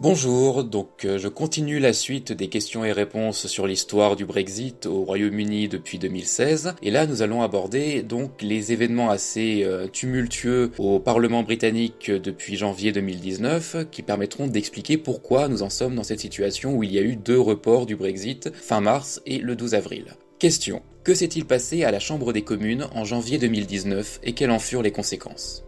Bonjour, je continue la suite des questions et réponses sur l'histoire du Brexit au Royaume-Uni depuis 2016. Et là, nous allons aborder donc les événements assez tumultueux au Parlement britannique depuis janvier 2019 qui permettront d'expliquer pourquoi nous en sommes dans cette situation où il y a eu deux reports du Brexit, fin mars et le 12 avril. Question. Que s'est-il passé à la Chambre des communes en janvier 2019 et quelles en furent les conséquences?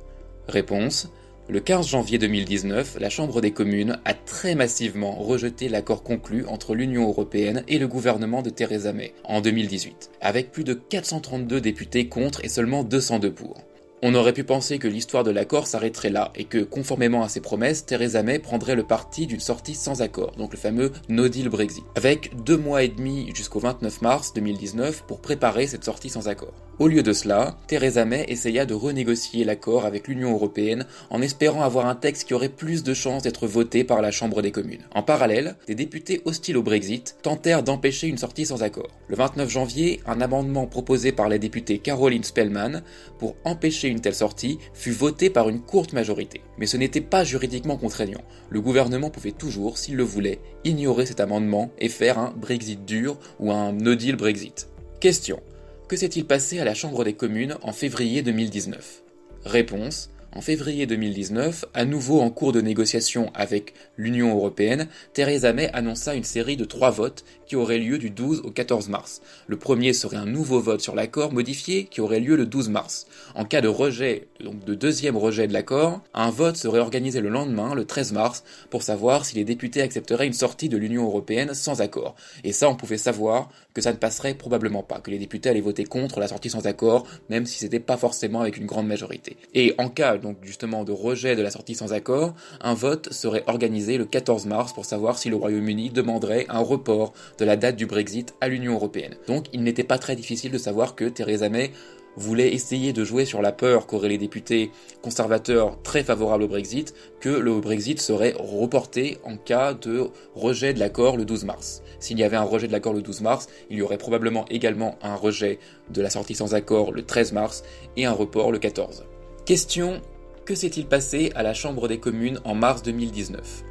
Réponse. Le 15 janvier 2019, la Chambre des communes a très massivement rejeté l'accord conclu entre l'Union européenne et le gouvernement de Theresa May en 2018, avec plus de 432 députés contre et seulement 202 pour. On aurait pu penser que l'histoire de l'accord s'arrêterait là et que, conformément à ses promesses, Theresa May prendrait le parti d'une sortie sans accord, donc le fameux No Deal Brexit, avec 2 mois et demi jusqu'au 29 mars 2019 pour préparer cette sortie sans accord. Au lieu de cela, Theresa May essaya de renégocier l'accord avec l'Union européenne en espérant avoir un texte qui aurait plus de chances d'être voté par la Chambre des communes. En parallèle, des députés hostiles au Brexit tentèrent d'empêcher une sortie sans accord. Le 29 janvier, un amendement proposé par la députée Caroline Spellman pour empêcher une telle sortie fut voté par une courte majorité. Mais ce n'était pas juridiquement contraignant. Le gouvernement pouvait toujours, s'il le voulait, ignorer cet amendement et faire un Brexit dur ou un No Deal Brexit. Question. Que s'est-il passé à la Chambre des communes en février 2019? Réponse. En février 2019, à nouveau en cours de négociation avec l'Union européenne, Theresa May annonça une série de 3 votes qui auraient lieu du 12 au 14 mars. Le premier serait un nouveau vote sur l'accord modifié qui aurait lieu le 12 mars. En cas de rejet, donc de deuxième rejet de l'accord, un vote serait organisé le lendemain, le 13 mars, pour savoir si les députés accepteraient une sortie de l'Union européenne sans accord. Et ça, on pouvait savoir que ça ne passerait probablement pas, que les députés allaient voter contre la sortie sans accord, même si c'était pas forcément avec une grande majorité. Et en cas donc justement de rejet de la sortie sans accord, un vote serait organisé le 14 mars pour savoir si le Royaume-Uni demanderait un report de la date du Brexit à l'Union européenne. Donc il n'était pas très difficile de savoir que Theresa May voulait essayer de jouer sur la peur qu'auraient les députés conservateurs très favorables au Brexit, que le Brexit serait reporté en cas de rejet de l'accord le 12 mars. S'il y avait un rejet de l'accord le 12 mars, il y aurait probablement également un rejet de la sortie sans accord le 13 mars et un report le 14. Question. Que s'est-il passé à la Chambre des communes en mars 2019?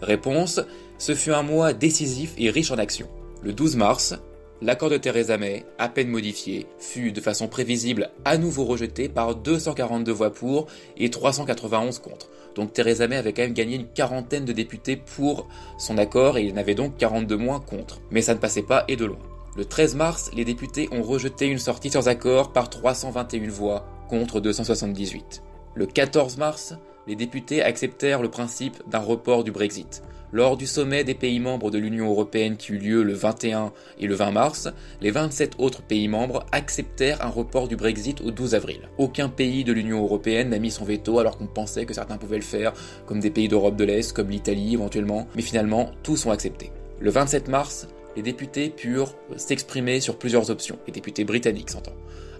Réponse. Ce fut un mois décisif et riche en actions. Le 12 mars, l'accord de Theresa May, à peine modifié, fut de façon prévisible à nouveau rejeté par 242 voix pour et 391 contre. Donc Theresa May avait quand même gagné une quarantaine de députés pour son accord et il y en avait donc 42 moins contre. Mais ça ne passait pas et de loin. Le 13 mars, les députés ont rejeté une sortie sans accord par 321 voix contre 278. Le 14 mars, les députés acceptèrent le principe d'un report du Brexit. Lors du sommet des pays membres de l'Union européenne qui eut lieu le 21 et le 20 mars, les 27 autres pays membres acceptèrent un report du Brexit au 12 avril. Aucun pays de l'Union européenne n'a mis son veto alors qu'on pensait que certains pouvaient le faire, comme des pays d'Europe de l'Est, comme l'Italie éventuellement, mais finalement, tous ont accepté. Le 27 mars, les députés purent s'exprimer sur plusieurs options, les députés britanniques s'entend,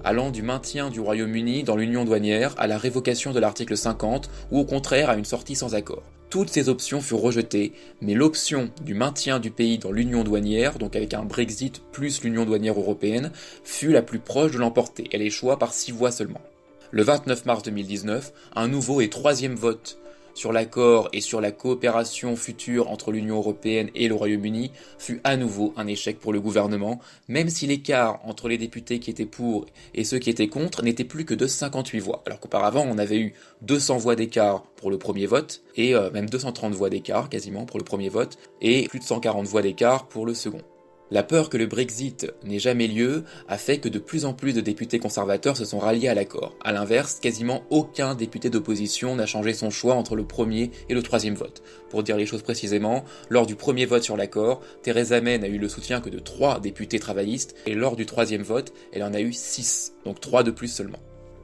allant du maintien du Royaume-Uni dans l'union douanière à la révocation de l'article 50 ou au contraire à une sortie sans accord. Toutes ces options furent rejetées, mais l'option du maintien du pays dans l'union douanière, donc avec un Brexit plus l'union douanière européenne, fut la plus proche de l'emporter. Elle échoua par 6 voix seulement. Le 29 mars 2019, un nouveau et troisième vote sur l'accord et sur la coopération future entre l'Union européenne et le Royaume-Uni fut à nouveau un échec pour le gouvernement, même si l'écart entre les députés qui étaient pour et ceux qui étaient contre n'était plus que de 58 voix, alors qu'auparavant on avait eu 200 voix d'écart pour le premier vote, et même 230 voix d'écart quasiment pour le premier vote, et plus de 140 voix d'écart pour le second. La peur que le Brexit n'ait jamais lieu a fait que de plus en plus de députés conservateurs se sont ralliés à l'accord. A l'inverse, quasiment aucun député d'opposition n'a changé son choix entre le premier et le troisième vote. Pour dire les choses précisément, lors du premier vote sur l'accord, Theresa May n'a eu le soutien que de 3 députés travaillistes, et lors du troisième vote, elle en a eu 6, donc 3 de plus seulement.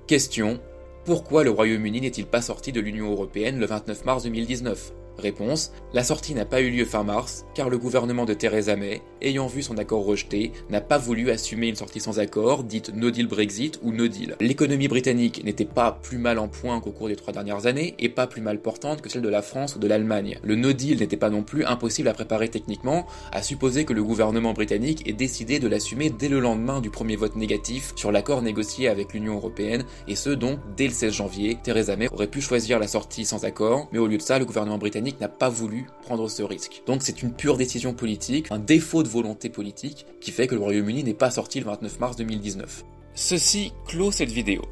Question. Pourquoi le Royaume-Uni n'est-il pas sorti de l'Union européenne le 29 mars 2019 ? Réponse. La sortie n'a pas eu lieu fin mars, car le gouvernement de Theresa May, ayant vu son accord rejeté, n'a pas voulu assumer une sortie sans accord, dite No Deal Brexit ou No Deal. L'économie britannique n'était pas plus mal en point qu'au cours des 3 dernières années, et pas plus mal portante que celle de la France ou de l'Allemagne. Le No Deal n'était pas non plus impossible à préparer techniquement, à supposer que le gouvernement britannique ait décidé de l'assumer dès le lendemain du premier vote négatif sur l'accord négocié avec l'Union européenne, et ce donc dès le 16 janvier. Theresa May aurait pu choisir la sortie sans accord, mais au lieu de ça, le gouvernement britannique britannique n'a pas voulu prendre ce risque. Donc c'est une pure décision politique, un défaut de volonté politique, qui fait que le Royaume-Uni n'est pas sorti le 29 mars 2019. Ceci clôt cette vidéo.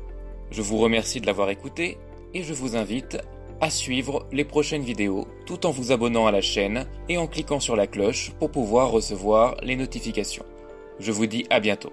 Je vous remercie de l'avoir écouté, et je vous invite à suivre les prochaines vidéos, tout en vous abonnant à la chaîne et en cliquant sur la cloche pour pouvoir recevoir les notifications. Je vous dis à bientôt.